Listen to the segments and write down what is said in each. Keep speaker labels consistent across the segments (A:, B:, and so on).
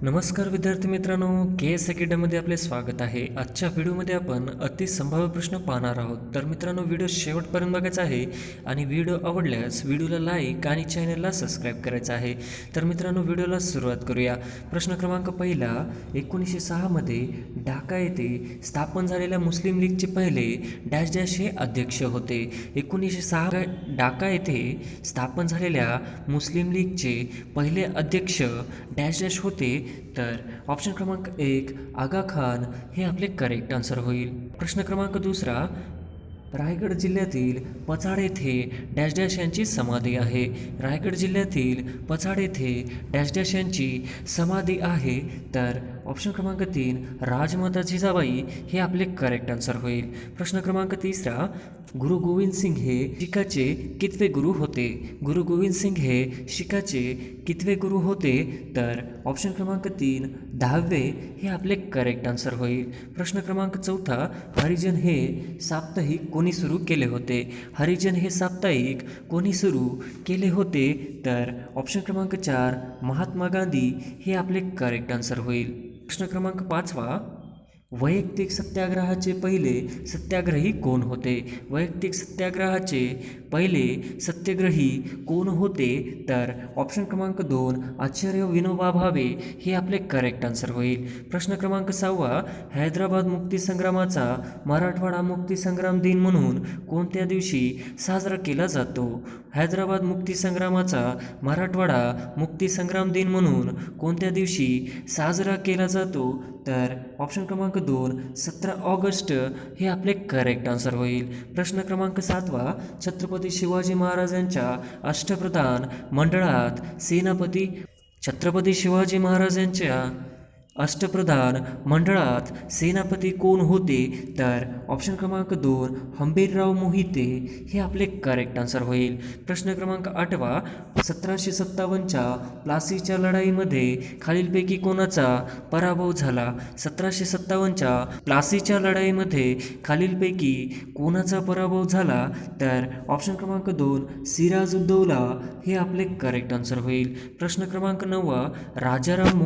A: नमस्कार विद्यार्थी मित्रांनो, के एस अकॅडमीमध्ये आपले स्वागत आहे. आजच्या व्हिडिओमध्ये आपण अतिसंभाव्य प्रश्न पाहणार आहोत. तर मित्रांनो, व्हिडिओ शेवटपर्यंत बघायचा आहे आणि व्हिडिओ आवडल्यास व्हिडिओला लाईक आणि चॅनलला सबस्क्राईब करायचं आहे. तर मित्रांनो, व्हिडिओला सुरुवात करूया. प्रश्न क्रमांक पहिला, 1906 मध्ये ढाका येथे स्थापन झालेल्या मुस्लिम लीगचे पहिले डॅश डॅश हे अध्यक्ष होते. 1906 ढाका येथे स्थापन झालेल्या मुस्लिम लीगचे पहिले अध्यक्ष डॅश डॅश होते. तर ऑप्शन क्रमांक 1 आगा खान हे आपले करेक्ट आन्सर होईल. प्रश्न क्रमांक दुसरा, रायगड जिल्ह्यातील पचाड येथे डॅश डॅश यांची समाधी आहे. रायगड जिल्ह्यातील पचाड येथे डॅश डॅश यांची समाधी आहे. तर ऑप्शन क्रमांक 3 राजमाता जिजाबाई हे आपले करेक्ट आन्सर होईल. प्रश्न क्रमांक तिसरा, गुरु गोविंद सिंग हे शिखाचे कितवे गुरु होते. गुरु गोविंद सिंग हे शिखाचे कितवे गुरु होते. तर ऑप्शन क्रमांक 3 10वे हे आपले करेक्ट आन्सर होईल. प्रश्न क्रमांक चौथा, हरिजन हे साप्ताहिक कोणी सुरू केले होते. हरिजन हे साप्ताहिक कोणी सुरू केले होते. तर ऑप्शन क्रमांक 4 महात्मा गांधी हे आपले करेक्ट आन्सर होईल. प्रश्न क्रमांक 5वा, वैयक्तिक सत्याग्रहाचे पहिले सत्याग्रही कोण होते. वैयक्तिक सत्याग्रहाचे पहिले सत्याग्रही कोण होते. तर ऑप्शन क्रमांक 2 आचार्य विनोबा भावे हे आपले करेक्ट आन्सर होईल. प्रश्न क्रमांक 6वा, हैदराबाद मुक्तीसंग्रामाचा मराठवाडा मुक्तीसंग्राम दिन म्हणून कोणत्या दिवशी साजरा केला जातो. हैदराबाद मुक्तीसंग्रामाचा मराठवाडा मुक्तीसंग्राम दिन म्हणून कोणत्या दिवशी साजरा केला जातो. तर ऑप्शन क्रमांक 2 17 ऑगस्ट हे आपले करेक्ट आन्सर होईल. प्रश्न क्रमांक 7वा, छत्रपती शिवाजी महाराजांच्या अष्टप्रधान मंडळात छत्रपती शिवाजी महाराजांच्या अष्टप्रधान मंडळात सेनापती कोण होते. तर ऑप्शन क्रमांक 2 हंबीरराव मोहिते हे आपले करेक्ट आन्सर होईल. प्रश्न क्रमांक 8वा, 1757च्या प्लासीच्या लढाईमध्ये खालीलपैकी कोणाचा पराभव झाला. 1757च्या प्लासीच्या लढाईमध्ये खालीलपैकी कोणाचा पराभव झाला. तर ऑप्शन क्रमांक 2 सिराजुद्दौला हे आपले करेक्ट आन्सर होईल. प्रश्न क्रमांक 9वा, राजाराम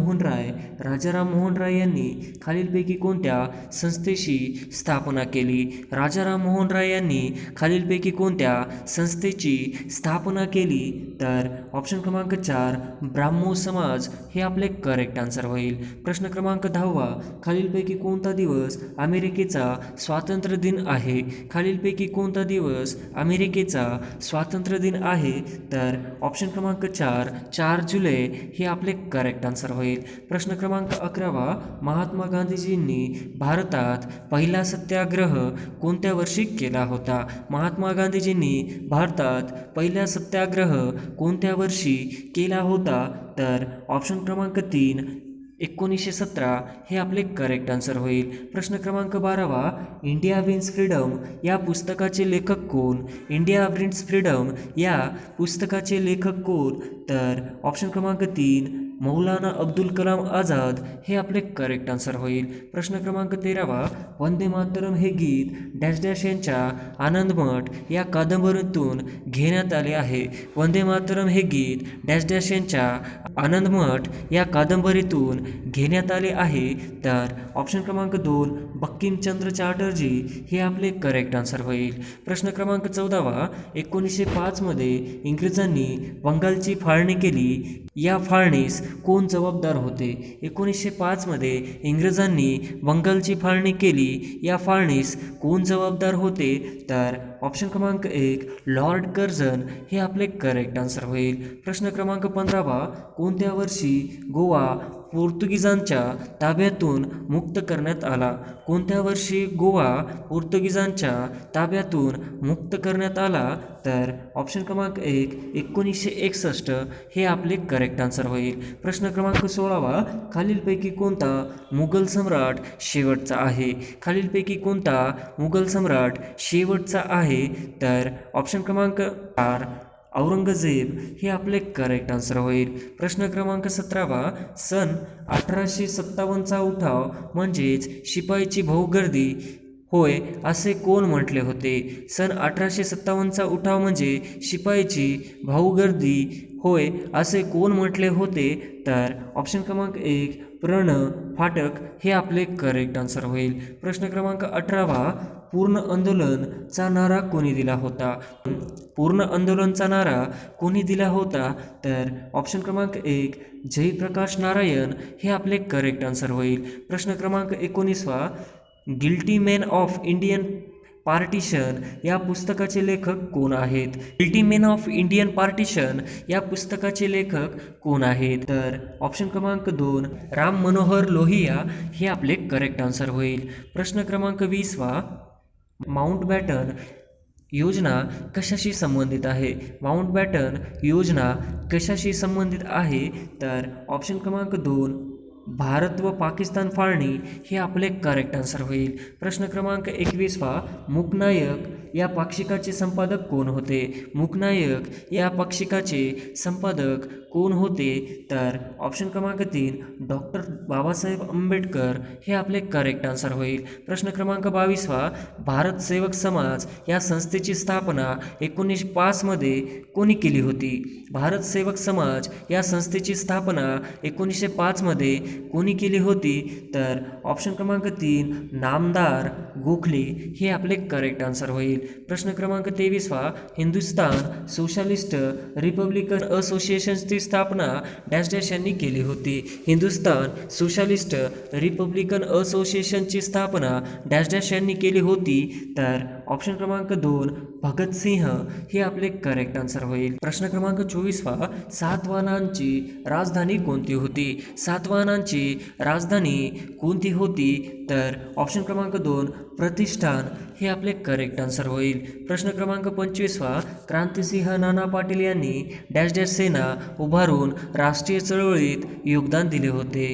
A: मोहन राय यांनी खालीलपैकी कोणत्या संस्थेची स्थापना केली. राजाराम मोहन राय यांनी खालीलपैकी कोणत्या संस्थेची स्थापना केली. तर ऑप्शन क्रमांक 4 ब्राह्मो समाज हे आपले करेक्ट आन्सर होईल. प्रश्न क्रमांक 10वा, खालीलपैकी कोणता दिवस अमेरिकेचा स्वातंत्र्य दिन आहे. खालीलपैकी कोणता दिवस अमेरिकेचा स्वातंत्र्य दिन आहे. तर ऑप्शन क्रमांक 4 जुलै हे आपले करेक्ट आन्सर होईल. प्रश्न क्रमांक 11वा, महात्मा गांधीजींनी भारतात पहिला सत्याग्रह कोणत्या वर्षी केला होता. महात्मा गांधीजींनी भारतात पहिला सत्याग्रह कोणत्या वर्षी केला होता. तर ऑप्शन क्रमांक 3 1917 हे आपले करेक्ट आन्सर होईल. प्रश्न क्रमांक 12वा, इंडिया विन्स फ्रीडम या पुस्तकाचे लेखक कोण. इंडिया विन्स फ्रीडम या पुस्तकाचे लेखक कोण. तर ऑप्शन क्रमांक 3 मौलाना अब्दुल कलाम आझाद हे आपले करेक्ट आन्सर होईल. प्रश्न क्रमांक 13वा, वंदे मातरम हे गीत डॅश डॅश यांच्या आनंदमठ या कादंबरीतून घेण्यात आले आहे. वंदे मातरम हे गीत डॅश डॅश यांच्या आनंदमठ या कादंबरीतून घेण्यात आले आहे. तर ऑप्शन क्रमांक 2 बंकिमचंद्र चॅटर्जी हे आपले करेक्ट आन्सर होईल. प्रश्न क्रमांक 14वा, 1905 मध्ये इंग्रजांनी बंगालची फाळणी केली. या फाळणीस कोण जबाबदार होते. 1905 मध्ये इंग्रजांनी बंगालची फाळणी केली. या फाळणीस कोण जबाबदार होते. तर ऑप्शन क्रमांक 1 लॉर्ड कर्झन हे आपले करेक्ट आन्सर होईल. प्रश्न क्रमांक 15वा, कोणत्या वर्षी गोवा पोर्तुगीजांच्या ताब्यातून मुक्त करण्यात आला. कोणत्या वर्षी गोवा पोर्तुगीजांच्या ताब्यातून मुक्त करण्यात आला. तर ऑप्शन क्रमांक 1 1961 हे आपले करेक्ट आन्सर होईल. प्रश्न क्रमांक 16वा, खालीलपैकी कोणता मुघल सम्राट शेवटचा आहे. खालीलपैकी कोणता मुघल सम्राट शेवटचा आहे. तर ऑप्शन क्रमांक 4 औरंगजेब हे आपले करेक्ट आन्सर होईल. प्रश्न क्रमांक 17वा, सन 1857चा उठाव म्हणजेच शिपाईची भाऊगर्दी होय असे कोण म्हटले होते. सन 1857चा उठाव म्हणजे शिपाईची भाऊगर्दी होय असे कोण म्हटले होते? तर ऑप्शन क्रमांक 1 प्रण फाटक हे आपले करेक्ट आन्सर होईल. प्रश्न क्रमांक 18 पूर्ण आंदोलनचा नारा कोणी दिला होता? पूर्ण आंदोलनचा नारा कोणी दिला होता? तर ऑप्शन क्रमांक 1 जयप्रकाश नारायण हे आपले करेक्ट आन्सर होईल. प्रश्न क्रमांक 19 guilty man of Indian partition या पुस्तकाचे लेखक कोण आहेत? Guilty man of Indian partition या पुस्तकाचे लेखक कोण आहेत? तर ऑप्शन क्रमांक 2 राम मनोहर लोहिया हे आपले करेक्ट आन्सर होईल. प्रश्न क्रमांक 20 माउंटबॅटन योजना कशाशी संबंधित आहे? माउंटबॅटन योजना कशाशी संबंधित आहे? तर ऑप्शन क्रमांक 2 भारत व पाकिस्तान फाळणी हे आपले करेक्ट आन्सर होईल. प्रश्न क्रमांक 21 मूकनायक या पाक्षिकाचे संपादक कोण होते? मूकनायक या पाक्षिकाचे संपादक कोण होते? तर ऑप्शन क्रमांक 3 डॉक्टर बाबासाहेब आंबेडकर हे आपले करेक्ट आन्सर होईल. प्रश्न क्रमांक 22 भारत सेवक समाज या संस्थेची स्थापना 1905 मध्ये कोणी केली होती? भारत सेवक समाज या संस्थेची स्थापना 1905 मध्ये कोणी केली होती? तर ऑप्शन क्रमांक 3 नामदार गोखले हे आपले करेक्ट आन्सर होईल. प्रश्न क्रमांक 23 हिंदुस्तान सोशलिस्ट रिपब्लिकन असोसिएशनची स्थापना डॅश डॅश यांनी केली होती. हिंदुस्तान सोशलिस्ट रिपब्लिकन असोसिएशनची स्थापना डॅश डॅश यांनी केली होती. तर ऑप्शन क्रमांक 2 भगतसिंह हे आपले करेक्ट आन्सर होईल. प्रश्न क्रमांक 24 सातवाहनांची राजधानी कोणती होती? सातवाहनांची राजधानी कोणती होती? तर ऑप्शन क्रमांक 2 प्रतिष्ठान हे आपले करेक्ट आन्सर होईल. प्रश्न क्रमांक 25 क्रांतिसिंह नाना पाटील यांनी डॅश डॅश सेना उभारून राष्ट्रीय चळवळीत योगदान दिले होते.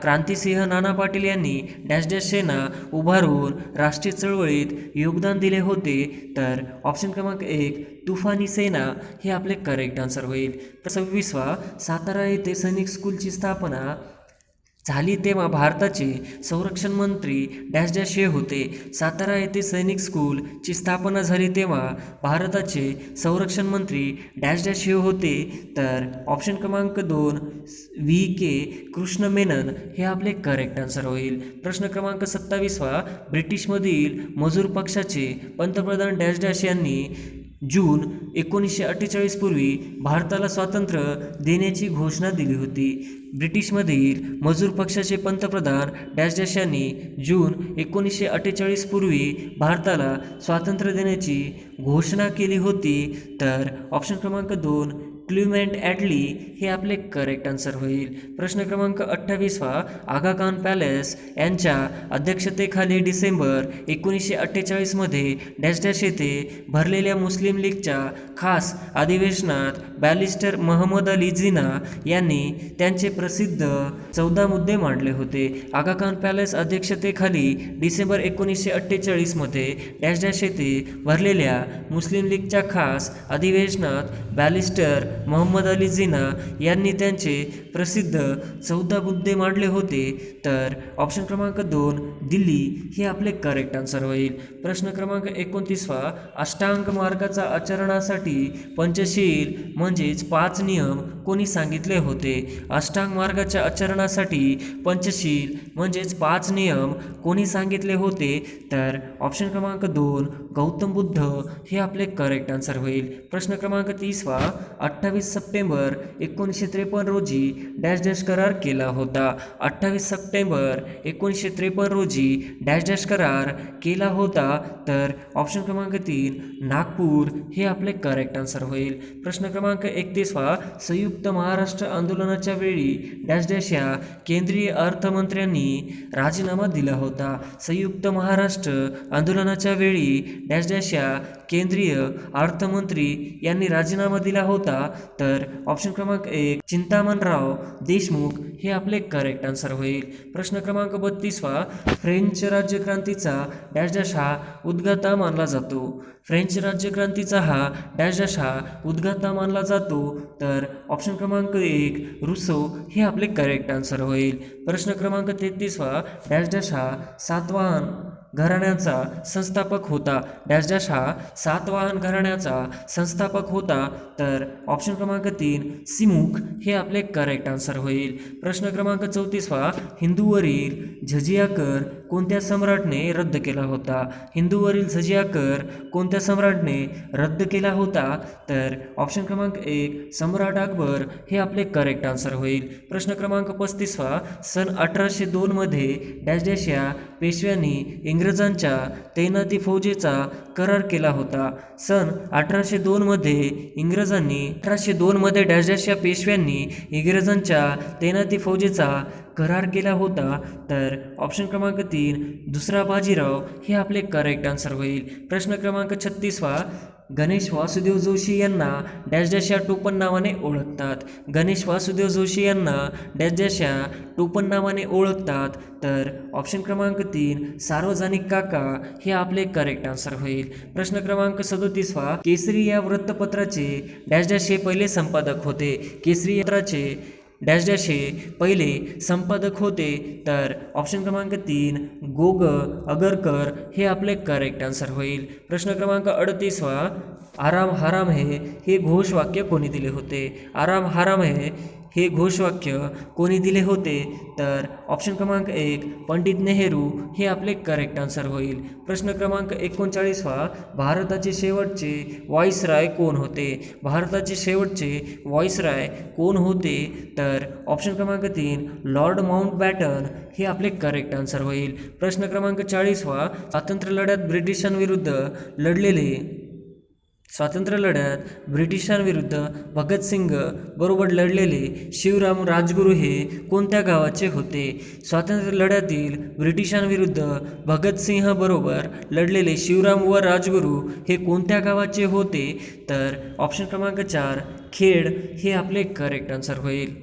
A: क्रांतिसिंह नाना पाटील यांनी डॅश डॅश सेना उभारून राष्ट्रीय चळवळीत योगदान दिले होते. तर ऑप्शन क्रमांक 1 तुफानी सेना हे आपले करेक्ट आन्सर होईल. 26 सातारा येथे सैनिक स्कूलची स्थापना झाली तेव्हा भारताचे संरक्षण मंत्री डॅश डॅश हे होते. सातारा येथे सैनिक स्कूलची स्थापना झाली तेव्हा भारताचे संरक्षण मंत्री डॅश डॅश हे होते. तर ऑप्शन क्रमांक 2 V.K. कृष्ण मेनन हे आपले करेक्ट आन्सर होईल. प्रश्न क्रमांक 27 ब्रिटिशमधील मजूर पक्षाचे पंतप्रधान डॅश डॅश यांनी जून 1948 पूर्वी भारताला स्वातंत्र्य देण्याची घोषणा दिली होती. ब्रिटिशमधील मजूर पक्षाचे पंतप्रधान डॅश डॅश यांनी जून 1948 पूर्वी भारताला स्वातंत्र्य देण्याची घोषणा केली होती. तर ऑप्शन क्रमांक 2 क्लिमेंट ॲटली हे आपले करेक्ट आन्सर होईल. प्रश्न क्रमांक 28 आगा खान पॅलेस यांच्या अध्यक्षतेखाली डिसेंबर 1948 मध्ये डॅश डॅश येथे भरलेल्या मुस्लिम लीगच्या खास अधिवेशनात बॅरिस्टर मोहम्मद अली जिना यांनी त्यांचे प्रसिद्ध 14 मुद्दे मांडले होते. आगा खान पॅलेस अध्यक्षतेखाली डिसेंबर 1948 मध्ये डॅश डॅश येथे भरलेल्या मुस्लिम लीगच्या खास अधिवेशनात बॅरिस्टर मोहम्मद अली जिना यांनी त्यांचे प्रसिद्ध 14 मुद्दे मांडले होते. तर ऑप्शन क्रमांक 2 दिल्ली हे आपले करेक्ट आन्सर होईल. प्रश्न क्रमांक 29 अष्टांग मार्गाचा आचरणासाठी पंचशील म्हणजेच 5 नियम कोणी सांगितले होते? अष्टांग मार्गाच्या आचरणासाठी पंचशील म्हणजेच 5 नियम कोणी सांगितले होते? तर ऑप्शन क्रमांक 2 गौतम बुद्ध हे आपले करेक्ट आन्सर होईल. प्रश्न क्रमांक 30 28 सप्टेंबर 1953 रोजी डॅश डॅश करार केला होता. 28 सप्टेंबर 1953 रोजी डॅश डॅश करार केला होता. तर ऑप्शन क्रमांक 3 नागपूर हे आपले करेक्ट आन्सर होईल. प्रश्न क्रमांक 31 संयुक्त महाराष्ट्र आंदोलनाच्या वेळी डॅश डॅश या केंद्रीय अर्थमंत्र्यांनी राजीनामा दिला होता. संयुक्त महाराष्ट्र आंदोलनाच्या वेळी डॅश डॅश या केंद्रीय अर्थमंत्री यांनी राजीनामा दिला होता. तर ऑप्शन क्रमांक 1 चिंतामणराव देशमुख हे आपले करेक्ट आन्सर होईल. प्रश्न क्रमांक 32 फ्रेंच राज्यक्रांतीचा डॅश डॅश हा उद्गाता मानला जातो. फ्रेंच राज्यक्रांतीचा हा डॅश डॅश हा उद्गाता मानला जातो. तर ऑप्शन क्रमांक 1 रुसो हे आपले करेक्ट आन्सर होईल. प्रश्न क्रमांक 33 डॅश डॅश हा सातवाहन घराण्याचा संस्थापक होता. डॅश डॅश हा सातवाहन घराण्याचा संस्थापक होता. तर ऑप्शन क्रमांक 3 सिमुख हे आपले करेक्ट आन्सर होईल. प्रश्न क्रमांक 34 हिंदूवरील जजिया कर कोणत्या सम्राटने रद्द केला होता? हिंदूवरील जजिया कर कोणत्या सम्राटने रद्द केला होता? तर ऑप्शन क्रमांक 1 सम्राट अकबर हे आपले करेक्ट आन्सर होईल. प्रश्न क्रमांक 35 सन 1802 मध्ये डॅश डॅश या पेशव्यांनी इंग्रजांच्या तैनाती फौजेचा करार केला होता. सन 1802 मध्ये इंग्रजांनी 1802 मध्ये डॅश डॅश या पेशव्यांनी इंग्रजांच्या तैनाती फौजेचा करार केला होता. तर ऑप्शन क्रमांक 3 दुसरा बाजीराव हे आपले करेक्ट आन्सर होईल. प्रश्न क्रमांक 36 गणेश वासुदेव जोशी यांना डॅश डॅश या टोपण नावाने ओळखतात. गणेश वासुदेव जोशी यांना डॅश डॅश या टोपण नावाने ओळखतात. तर ऑप्शन क्रमांक 3 सार्वजनिक काका हे आपले करेक्ट आन्सर होईल. प्रश्न क्रमांक 37 केसरी या वृत्तपत्राचे डॅश डॅश हे पहिले संपादक होते. केसरी पत्राचे डॅश डॅश हे पहिले संपादक होते. तर ऑप्शन क्रमांक 3 गोग अगरकर हे आपले करेक्ट आन्सर होईल. प्रश्न क्रमांक 38 आराम हराम हे घोषवाक्य कोणी दिले होते? आराम हराम हे घोषवाक्य कोणी दिले होते? तर ऑप्शन क्रमांक 1 पंडित नेहरू हे आपले करेक्ट आन्सर होईल. प्रश्न क्रमांक 39 भारताचे शेवटचे व्हाईसराय कोण होते? भारताचे शेवटचे व्हाईसराय कोण होते? तर ऑप्शन क्रमांक 3 लॉर्ड माउंटबॅटन हे आपले करेक्ट आन्सर होईल. प्रश्न क्रमांक 40 स्वातंत्र्य लढ्यात ब्रिटिशांविरुद्ध भगतसिंग बरोबर लढलेले शिवराम राजगुरू हे कोणत्या गावाचे होते? स्वातंत्र्य लढ्यातील ब्रिटिशांविरुद्ध भगतसिंह बरोबर लढलेले शिवराम व राजगुरू हे कोणत्या गावाचे होते? तर ऑप्शन क्रमांक 4 खेड हे आपले करेक्ट आन्सर होईल.